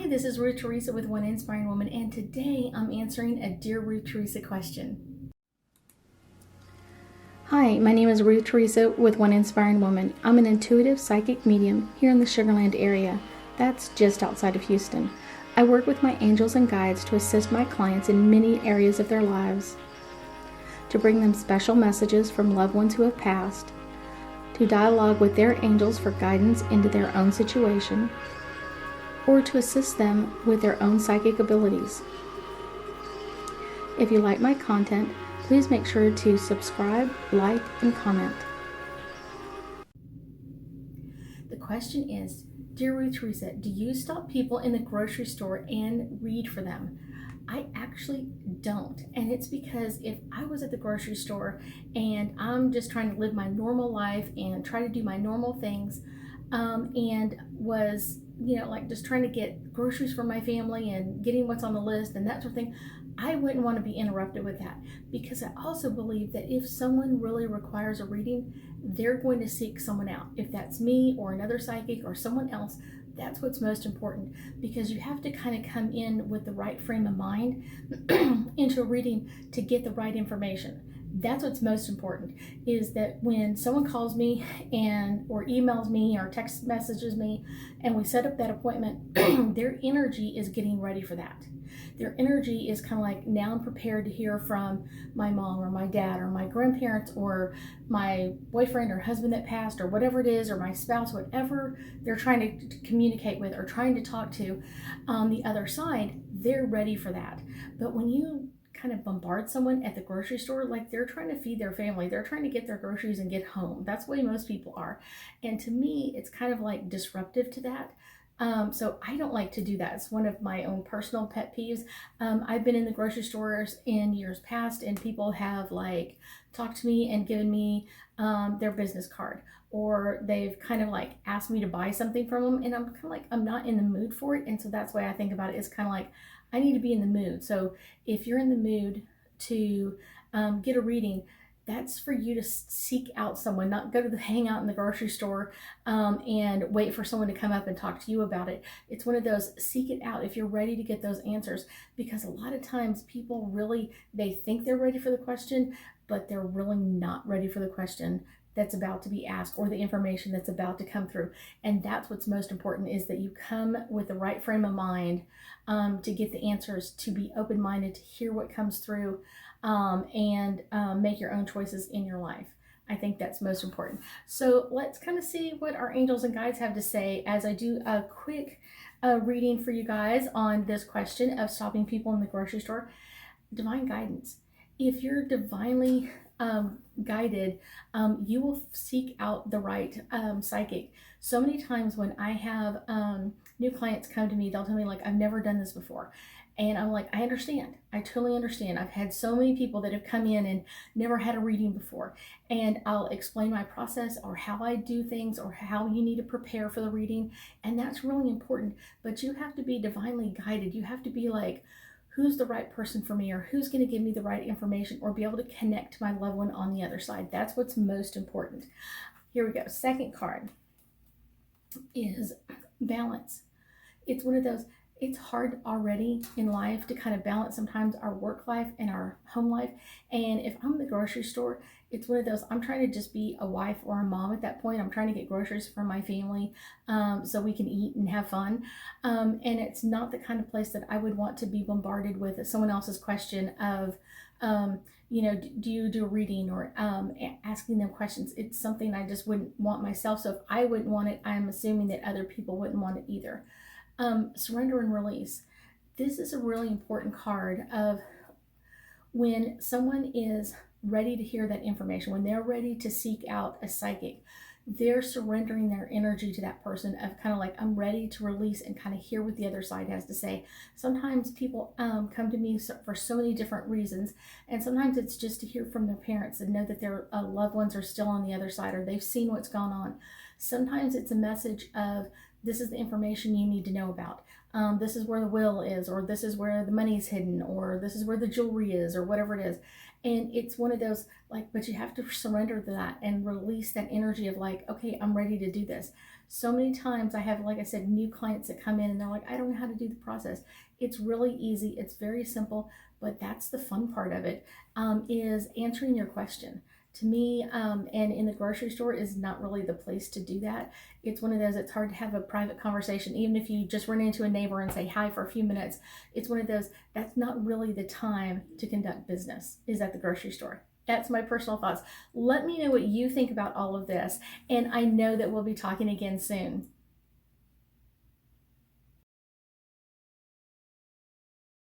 this is Ruth Theresa with One Inspiring Woman, and today I'm answering a Dear Ruth Theresa question. Hi, my name is Ruth Theresa with One Inspiring Woman. I'm an intuitive psychic medium here in the Sugar Land area. That's just outside of Houston. I work with my angels and guides to assist my clients in many areas of their lives, to bring them special messages from loved ones who have passed, to dialogue with their angels for guidance into their own situation, or to assist them with their own psychic abilities. If you like my content, please make sure to subscribe, like, and comment. The question is, Dear Ruth Theresa, do you stop people in the grocery store and read for them? I actually don't, and it's because if I was at the grocery store and I'm just trying to live my normal life and try to do my normal things, and was like just trying to get groceries for my family and getting what's on the list and that sort of thing, I wouldn't want to be interrupted with that, because I also believe that if someone really requires a reading, they're going to seek someone out. If that's me or another psychic or someone else, that's what's most important, because you have to kind of come in with the right frame of mind into a reading to get the right information. That's what's most important, is that when someone calls me or emails me or text messages me and we set up that appointment, their energy is getting ready for that. Their energy is kind of like, now I'm prepared to hear from my mom or my dad or my grandparents or my boyfriend or husband that passed or whatever it is, or my spouse, whatever they're trying to communicate with or trying to talk to on the other side, they're ready for that. But when you kind of bombard someone at the grocery store, like they're trying to feed their family, they're trying to get their groceries and get home. That's the way most people are. And to me, it's kind of like disruptive to that. So I don't like to do that. It's one of my own personal pet peeves. I've been in the grocery stores in years past, and people have like talked to me and given me their business card, or they've kind of like asked me to buy something from them, and I'm kind of like, I'm not in the mood for it. And so that's why I think about it. It's kind of like, I need to be in the mood. So if you're in the mood to get a reading, that's for you to seek out someone, not go to hang out in the grocery store and wait for someone to come up and talk to you about it. It's one of those, seek it out if you're ready to get those answers, because a lot of times people really, they think they're ready for the question, but they're really not ready for the question that's about to be asked or the information that's about to come through. And that's what's most important, is that you come with the right frame of mind to get the answers, to be open-minded, to hear what comes through, and make your own choices in your life. I think that's most important. So let's kind of see what our angels and guides have to say as I do a quick reading for you guys on this question of stopping people in the grocery store. Divine guidance. If you're divinely guided, you will seek out the right psychic. So many times when I have new clients come to me, they'll tell me like, I've never done this before. And I'm like, I understand. I totally understand. I've had so many people that have come in and never had a reading before. And I'll explain my process or how I do things or how you need to prepare for the reading. And that's really important. But you have to be divinely guided. You have to be like, who's the right person for me, or who's going to give me the right information, or be able to connect to my loved one on the other side. That's what's most important. Here we go. Second card is balance. It's one of those, it's hard already in life to kind of balance sometimes our work life and our home life. And if I'm in the grocery store, it's one of those, I'm trying to just be a wife or a mom at that point. I'm trying to get groceries for my family so we can eat and have fun. And it's not the kind of place that I would want to be bombarded with someone else's question of, do you do a reading, or asking them questions. It's something I just wouldn't want myself. So if I wouldn't want it, I'm assuming that other people wouldn't want it either. Surrender and release. This is a really important card of when someone is ready to hear that information, when they're ready to seek out a psychic, they're surrendering their energy to that person of kind of like, I'm ready to release and kind of hear what the other side has to say. Sometimes people come to me for so many different reasons, and sometimes it's just to hear from their parents and know that their loved ones are still on the other side, or they've seen what's gone on. Sometimes it's a message of, this is the information you need to know about. This is where the will is, or this is where the money is hidden, or this is where the jewelry is, or whatever it is. And it's one of those, like, but you have to surrender to that and release that energy of like, okay, I'm ready to do this. So many times I have, like I said, new clients that come in and they're like, I don't know how to do the process. It's really easy. It's very simple, but that's the fun part of it, is answering your question. To me, and in the grocery store is not really the place to do that. It's one of those, it's hard to have a private conversation, even if you just run into a neighbor and say hi for a few minutes. It's one of those, that's not really the time to conduct business, is at the grocery store. That's my personal thoughts. Let me know what you think about all of this, and I know that we'll be talking again soon.